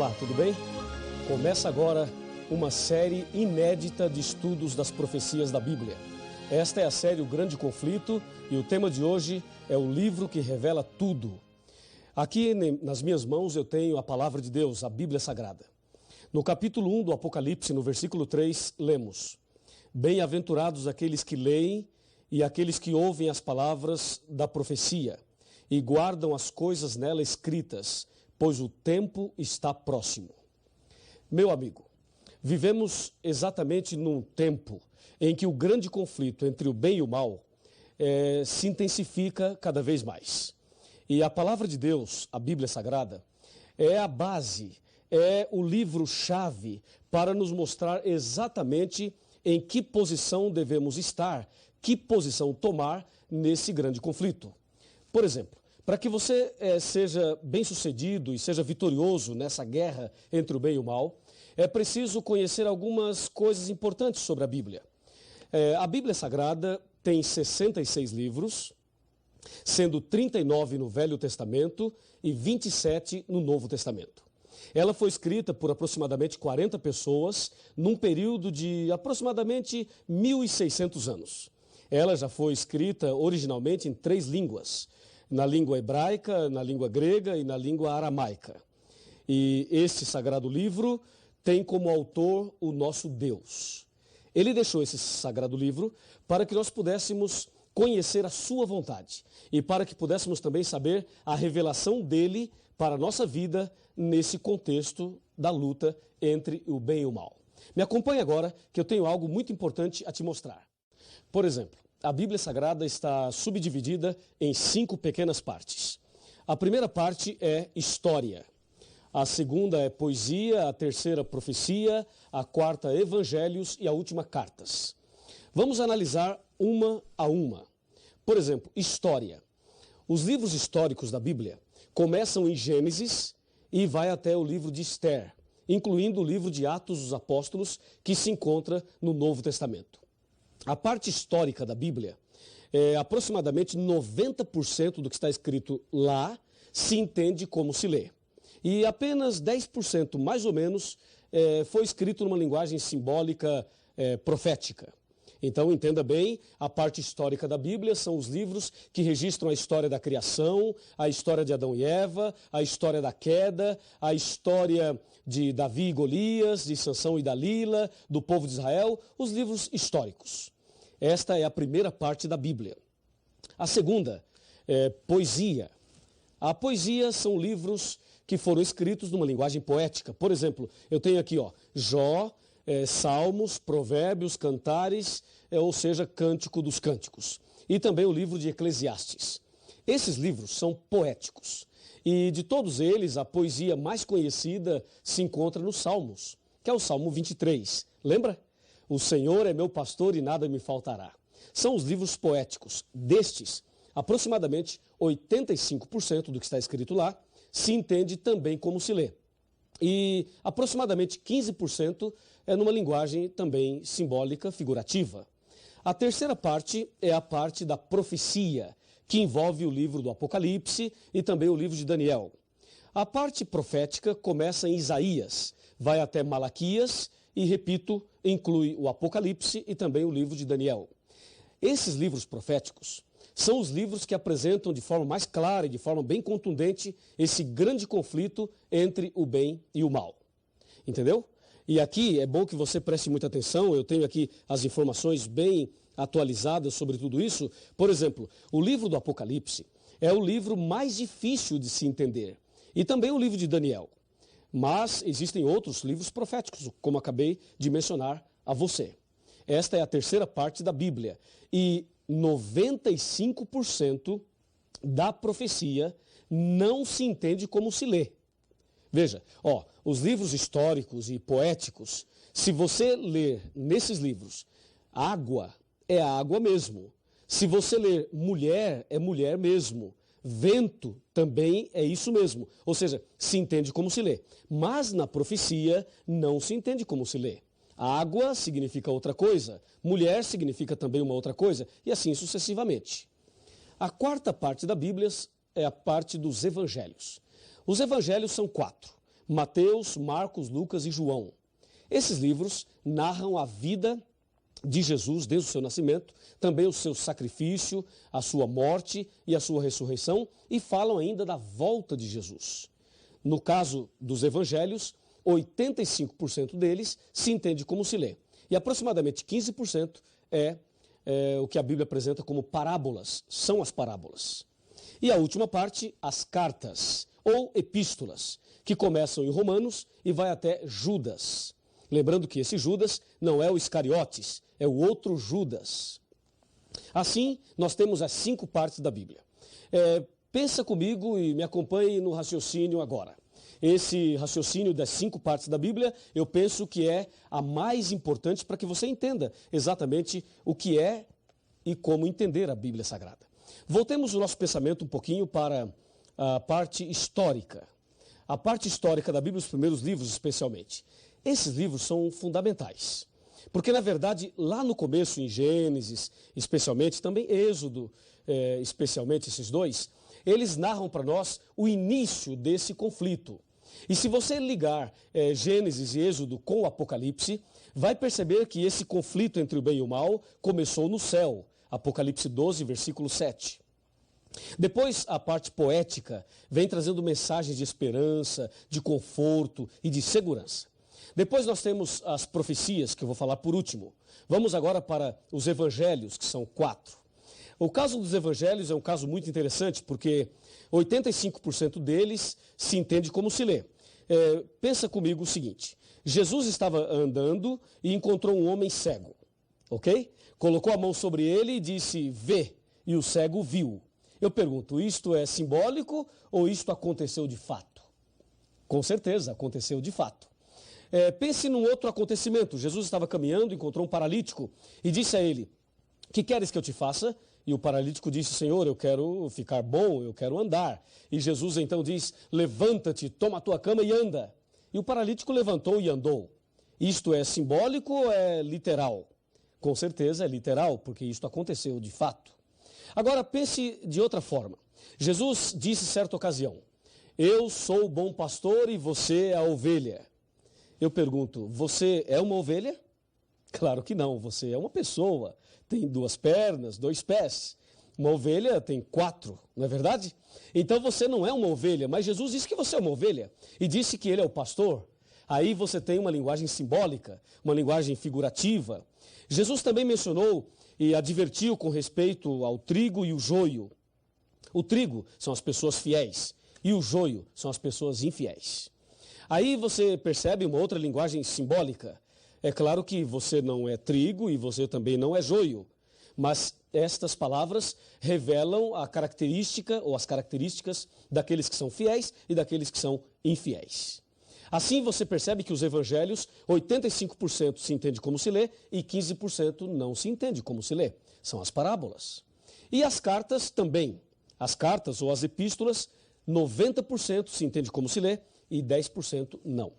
Olá, tudo bem? Começa agora uma série inédita de estudos das profecias da Bíblia. Esta é a série O Grande Conflito e o tema de hoje é o livro que revela tudo. Aqui nas minhas mãos eu tenho a palavra de Deus, a Bíblia Sagrada. No capítulo 1 do Apocalipse, no versículo 3, lemos: Bem-aventurados aqueles que leem e aqueles que ouvem as palavras da profecia e guardam as coisas nela escritas, pois o tempo está próximo. Meu amigo, vivemos exatamente num tempo em que o grande conflito entre o bem e o mal se intensifica cada vez mais. E a palavra de Deus, a Bíblia Sagrada, é a base, é o livro-chave para nos mostrar exatamente em que posição devemos estar, que posição tomar nesse grande conflito. Por exemplo, para que você seja bem-sucedido e seja vitorioso nessa guerra entre o bem e o mal, é preciso conhecer algumas coisas importantes sobre a Bíblia. A Bíblia Sagrada tem 66 livros, sendo 39 no Velho Testamento e 27 no Novo Testamento. Ela foi escrita por aproximadamente 40 pessoas num período de aproximadamente 1.600 anos. Ela já foi escrita originalmente em 3 línguas, na língua hebraica, na língua grega e na língua aramaica. E este sagrado livro tem como autor o nosso Deus. Ele deixou esse sagrado livro para que nós pudéssemos conhecer a sua vontade e para que pudéssemos também saber a revelação dele para a nossa vida nesse contexto da luta entre o bem e o mal. Me acompanhe agora que eu tenho algo muito importante a te mostrar. Por exemplo, a Bíblia Sagrada está subdividida em 5 pequenas partes. A primeira parte é história. A segunda é poesia, a terceira profecia, a quarta evangelhos e a última cartas. Vamos analisar uma a uma. Por exemplo, história. Os livros históricos da Bíblia começam em Gênesis e vai até o livro de Esther, incluindo o livro de Atos dos Apóstolos, que se encontra no Novo Testamento. A parte histórica da Bíblia, aproximadamente 90% do que está escrito lá se entende como se lê. E apenas 10%, mais ou menos, foi escrito numa linguagem simbólica profética. Então, entenda bem, a parte histórica da Bíblia são os livros que registram a história da criação, a história de Adão e Eva, a história da queda, a história de Davi e Golias, de Sansão e Dalila, do povo de Israel, os livros históricos. Esta é a primeira parte da Bíblia. A segunda é poesia. A poesia são livros que foram escritos numa linguagem poética. Por exemplo, eu tenho aqui Jó, Salmos, Provérbios, Cantares, ou seja, Cântico dos Cânticos. E também o livro de Eclesiastes. Esses livros são poéticos. E de todos eles, a poesia mais conhecida se encontra nos Salmos, que é o Salmo 23. Lembra? O Senhor é meu pastor e nada me faltará. São os livros poéticos. Destes, aproximadamente 85% do que está escrito lá se entende também como se lê. E aproximadamente 15% é numa linguagem também simbólica, figurativa. A terceira parte é a parte da profecia, que envolve o livro do Apocalipse e também o livro de Daniel. A parte profética começa em Isaías, vai até Malaquias e, repito, inclui o Apocalipse e também o livro de Daniel. Esses livros proféticos são os livros que apresentam de forma mais clara e de forma bem contundente esse grande conflito entre o bem e o mal. Entendeu? E aqui é bom que você preste muita atenção, eu tenho aqui as informações bem atualizadas sobre tudo isso. Por exemplo, o livro do Apocalipse é o livro mais difícil de se entender. E também o livro de Daniel. Mas existem outros livros proféticos, como acabei de mencionar a você. Esta é a terceira parte da Bíblia. E 95% da profecia não se entende como se lê. Veja, os livros históricos e poéticos, se você ler nesses livros, água é água mesmo. Se você ler mulher, é mulher mesmo. Vento também é isso mesmo. Ou seja, se entende como se lê. Mas na profecia não se entende como se lê. Água significa outra coisa, mulher significa também uma outra coisa, e assim sucessivamente. A quarta parte da Bíblia é a parte dos evangelhos. Os evangelhos são 4, Mateus, Marcos, Lucas e João. Esses livros narram a vida de Jesus desde o seu nascimento, também o seu sacrifício, a sua morte e a sua ressurreição, e falam ainda da volta de Jesus. No caso dos evangelhos, 85% deles se entende como se lê, e aproximadamente 15% é o que a Bíblia apresenta como parábolas, são as parábolas. E a última parte, as cartas, ou epístolas, que começam em Romanos e vai até Judas. Lembrando que esse Judas não é o Iscariotes, é o outro Judas. Assim, nós temos as 5 partes da Bíblia. Pensa comigo e me acompanhe no raciocínio agora. Esse raciocínio das 5 partes da Bíblia, eu penso que é a mais importante para que você entenda exatamente o que é e como entender a Bíblia Sagrada. Voltemos o nosso pensamento um pouquinho para a parte histórica. A parte histórica da Bíblia, os primeiros livros especialmente. Esses livros são fundamentais, porque na verdade lá no começo, em Gênesis, especialmente, também Êxodo, especialmente esses dois, eles narram para nós o início desse conflito. E se você ligar Gênesis e Êxodo com o Apocalipse, vai perceber que esse conflito entre o bem e o mal começou no céu, Apocalipse 12, versículo 7. Depois, a parte poética vem trazendo mensagens de esperança, de conforto e de segurança. Depois nós temos as profecias, que eu vou falar por último. Vamos agora para os evangelhos, que são 4. O caso dos evangelhos é um caso muito interessante, porque 85% deles se entende como se lê. Pensa comigo o seguinte, Jesus estava andando e encontrou um homem cego, ok? Colocou a mão sobre ele e disse, vê, e o cego viu. Eu pergunto, isto é simbólico ou isto aconteceu de fato? Com certeza, aconteceu de fato. Pense num outro acontecimento. Jesus estava caminhando, encontrou um paralítico e disse a ele, que queres que eu te faça? E o paralítico disse, Senhor, eu quero ficar bom, eu quero andar. E Jesus então diz, levanta-te, toma a tua cama e anda. E o paralítico levantou e andou. Isto é simbólico ou é literal? Com certeza é literal, porque isto aconteceu de fato. Agora pense de outra forma. Jesus disse certa ocasião, eu sou o bom pastor e você é a ovelha. Eu pergunto, você é uma ovelha? Claro que não, você é uma pessoa, tem 2 pernas, 2 pés. Uma ovelha tem 4, não é verdade? Então você não é uma ovelha, mas Jesus disse que você é uma ovelha e disse que ele é o pastor. Aí você tem uma linguagem simbólica, uma linguagem figurativa. Jesus também mencionou e advertiu com respeito ao trigo e o joio. O trigo são as pessoas fiéis e o joio são as pessoas infiéis. Aí você percebe uma outra linguagem simbólica. É claro que você não é trigo e você também não é joio, mas estas palavras revelam a característica ou as características daqueles que são fiéis e daqueles que são infiéis. Assim você percebe que os evangelhos, 85% se entende como se lê e 15% não se entende como se lê. São as parábolas. E as cartas também. As cartas ou as epístolas, 90% se entende como se lê e 10% não.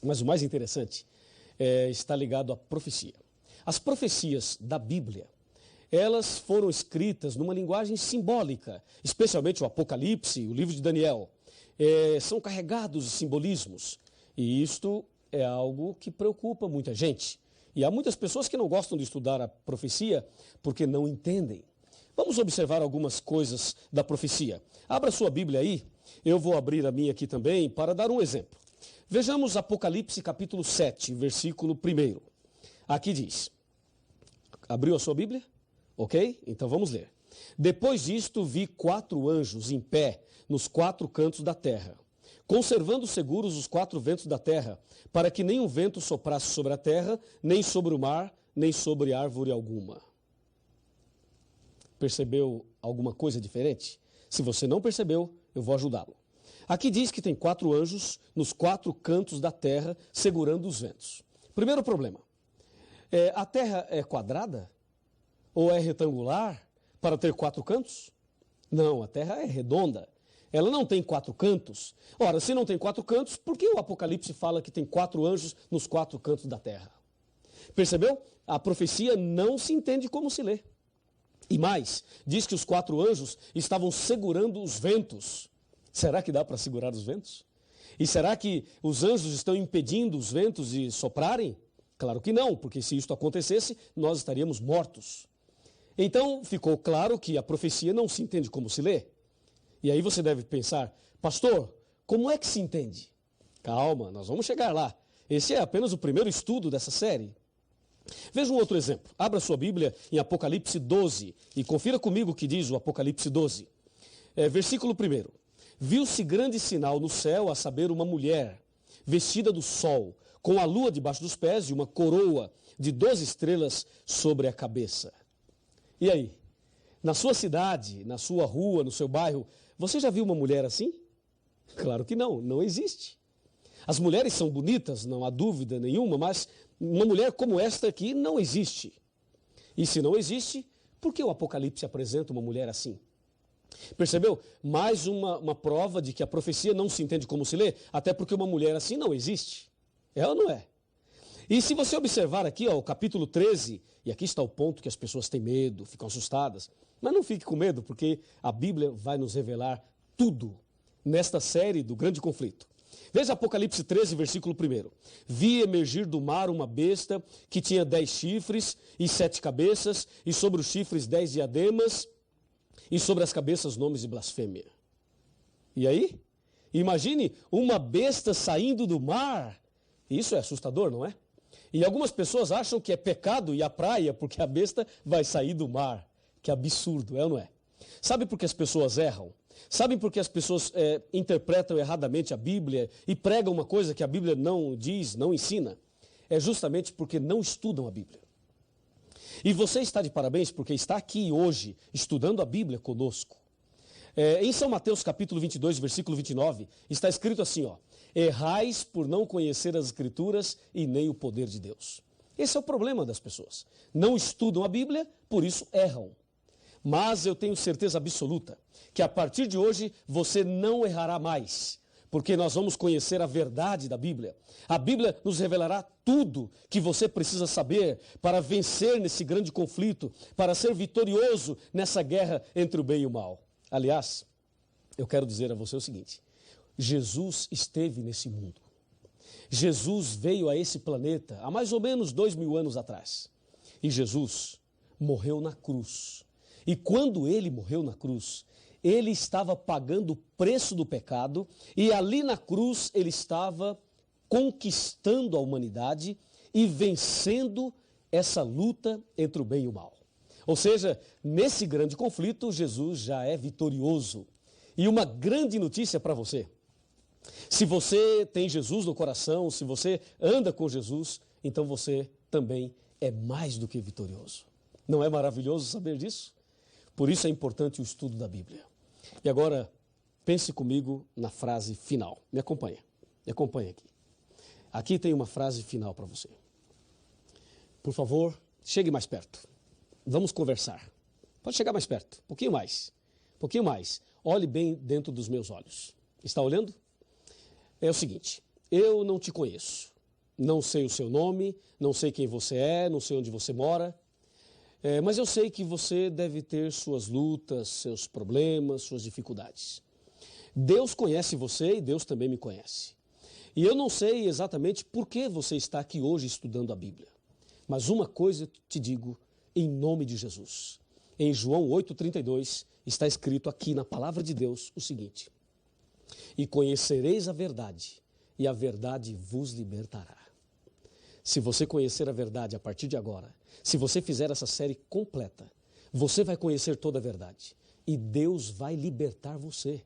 Mas o mais interessante está ligado à profecia. As profecias da Bíblia, elas foram escritas numa linguagem simbólica, especialmente o Apocalipse, o livro de Daniel. São carregados de simbolismos. E isto é algo que preocupa muita gente. E há muitas pessoas que não gostam de estudar a profecia porque não entendem. Vamos observar algumas coisas da profecia. Abra sua Bíblia aí. Eu vou abrir a minha aqui também para dar um exemplo. Vejamos Apocalipse capítulo 7, versículo 1. Aqui diz, abriu a sua Bíblia? Ok? Então vamos ler. Depois disto vi 4 anjos em pé nos 4 cantos da terra, conservando seguros os 4 ventos da terra, para que nenhum vento soprasse sobre a terra, nem sobre o mar, nem sobre árvore alguma. Percebeu alguma coisa diferente? Se você não percebeu, eu vou ajudá-lo. Aqui diz que tem 4 anjos nos 4 cantos da terra, segurando os ventos. Primeiro problema, a terra é quadrada? Ou é retangular para ter 4 cantos? Não, a terra é redonda. Ela não tem 4 cantos. Ora, se não tem 4 cantos, por que o Apocalipse fala que tem 4 anjos nos 4 cantos da terra? Percebeu? A profecia não se entende como se lê. E mais, diz que os 4 anjos estavam segurando os ventos. Será que dá para segurar os ventos? E será que os anjos estão impedindo os ventos de soprarem? Claro que não, porque se isto acontecesse, nós estaríamos mortos. Então, ficou claro que a profecia não se entende como se lê. E aí você deve pensar, pastor, como é que se entende? Calma, nós vamos chegar lá. Esse é apenas o primeiro estudo dessa série. Veja um outro exemplo. Abra sua Bíblia em Apocalipse 12 e confira comigo o que diz o Apocalipse 12. Versículo 1. Viu-se grande sinal no céu, a saber, uma mulher vestida do sol, com a lua debaixo dos pés e uma coroa de 12 estrelas sobre a cabeça. E aí? Na sua cidade, na sua rua, no seu bairro, você já viu uma mulher assim? Claro que não, não existe. As mulheres são bonitas, não há dúvida nenhuma, mas uma mulher como esta aqui não existe. E se não existe, por que o Apocalipse apresenta uma mulher assim? Percebeu? Mais uma prova de que a profecia não se entende como se lê, até porque uma mulher assim não existe. É ou não é? E se você observar aqui, ó, o capítulo 13, e aqui está o ponto que as pessoas têm medo, ficam assustadas, mas não fique com medo, porque a Bíblia vai nos revelar tudo nesta série do grande conflito. Veja Apocalipse 13, versículo 1. Vi emergir do mar uma besta que tinha 10 chifres e 7 cabeças, e sobre os chifres 10 diademas, e sobre as cabeças nomes de blasfêmia. E aí? Imagine uma besta saindo do mar. Isso é assustador, não é? E algumas pessoas acham que é pecado ir à praia porque a besta vai sair do mar. Que absurdo, é ou não é? Sabe por que as pessoas erram? Sabem por que as pessoas interpretam erradamente a Bíblia e pregam uma coisa que a Bíblia não diz, não ensina? É justamente porque não estudam a Bíblia. E você está de parabéns porque está aqui hoje estudando a Bíblia conosco. Em São Mateus capítulo 22, versículo 29, está escrito assim, ó: errais por não conhecer as Escrituras e nem o poder de Deus. Esse é o problema das pessoas. Não estudam a Bíblia, por isso erram. Mas eu tenho certeza absoluta que a partir de hoje você não errará mais, porque nós vamos conhecer a verdade da Bíblia. A Bíblia nos revelará tudo que você precisa saber para vencer nesse grande conflito, para ser vitorioso nessa guerra entre o bem e o mal. Aliás, eu quero dizer a você o seguinte: Jesus esteve nesse mundo. Jesus veio a esse planeta há mais ou menos 2000 anos atrás. E Jesus morreu na cruz. E quando ele morreu na cruz, ele estava pagando o preço do pecado e ali na cruz ele estava conquistando a humanidade e vencendo essa luta entre o bem e o mal. Ou seja, nesse grande conflito, Jesus já é vitorioso. E uma grande notícia para você: se você tem Jesus no coração, se você anda com Jesus, então você também é mais do que vitorioso. Não é maravilhoso saber disso? Por isso é importante o estudo da Bíblia. E agora, pense comigo na frase final. Me acompanha aqui. Aqui tem uma frase final para você. Por favor, chegue mais perto. Vamos conversar. Pode chegar mais perto, um pouquinho mais. Olhe bem dentro dos meus olhos. Está olhando? É o seguinte: eu não te conheço. Não sei o seu nome, não sei quem você é, não sei onde você mora. Mas eu sei que você deve ter suas lutas, seus problemas, suas dificuldades. Deus conhece você e Deus também me conhece. E eu não sei exatamente por que você está aqui hoje estudando a Bíblia. Mas uma coisa eu te digo em nome de Jesus. Em João 8,32 está escrito aqui na palavra de Deus o seguinte: e conhecereis a verdade, e a verdade vos libertará. Se você conhecer a verdade a partir de agora, se você fizer essa série completa, você vai conhecer toda a verdade. E Deus vai libertar você,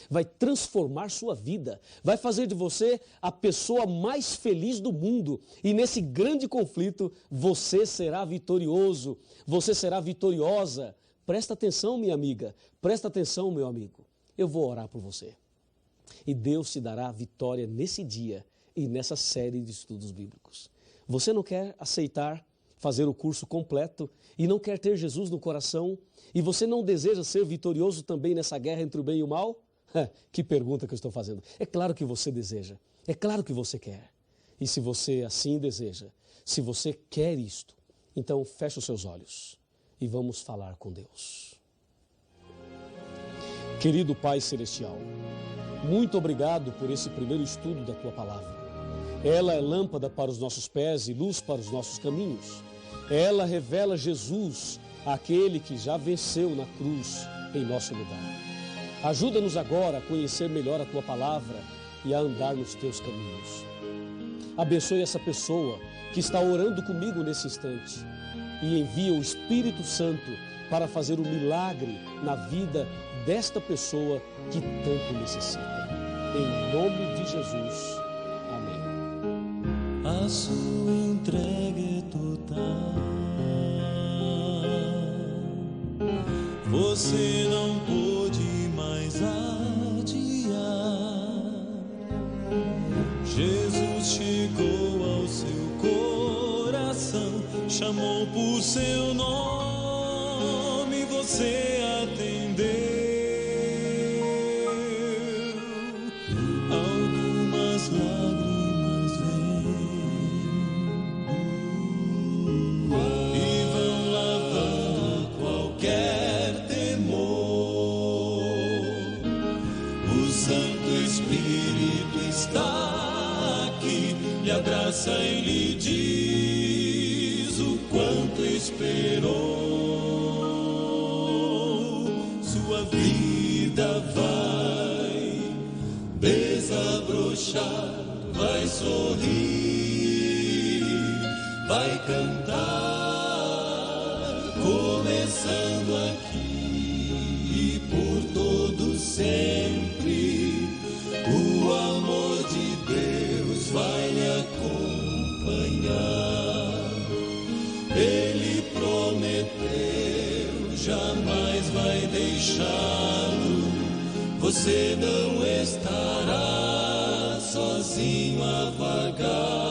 vai transformar sua vida, vai fazer de você a pessoa mais feliz do mundo. E nesse grande conflito, você será vitorioso, você será vitoriosa. Presta atenção, minha amiga, presta atenção, meu amigo. Eu vou orar por você. E Deus te dará vitória nesse dia e nessa série de estudos bíblicos. Você não quer aceitar fazer o curso completo e não quer ter Jesus no coração e você não deseja ser vitorioso também nessa guerra entre o bem e o mal? Que pergunta que eu estou fazendo. É claro que você deseja, é claro que você quer. E se você assim deseja, se você quer isto, então feche os seus olhos e vamos falar com Deus. Querido Pai Celestial, Muito obrigado por esse primeiro estudo da Tua Palavra. Ela é lâmpada para os nossos pés e luz para os nossos caminhos. Ela revela Jesus, aquele que já venceu na cruz em nosso lugar. Ajuda-nos agora a conhecer melhor a Tua Palavra e a andar nos Teus caminhos. Abençoe essa pessoa que está orando comigo nesse instante e envia o Espírito Santo para fazer um milagre na vida desta pessoa que tanto necessita. Em nome de Jesus. Amém. A sua entrega é total. Você não pôde mais adiar. Jesus chegou ao seu coração, chamou por seu nome, você atendeu. Algumas lágrimas vêm e vão lavando qualquer temor. O Santo Espírito está aqui, lhe abraça e lhe diz o quanto esperou. Sua vida vai desabrochar, vai sorrir, vai cantar, começando aqui e por todo sempre. O amor de Deus vai lhe acompanhar. Ele prometeu, jamais vai deixá-lo. Você não estará sozinho a vagar.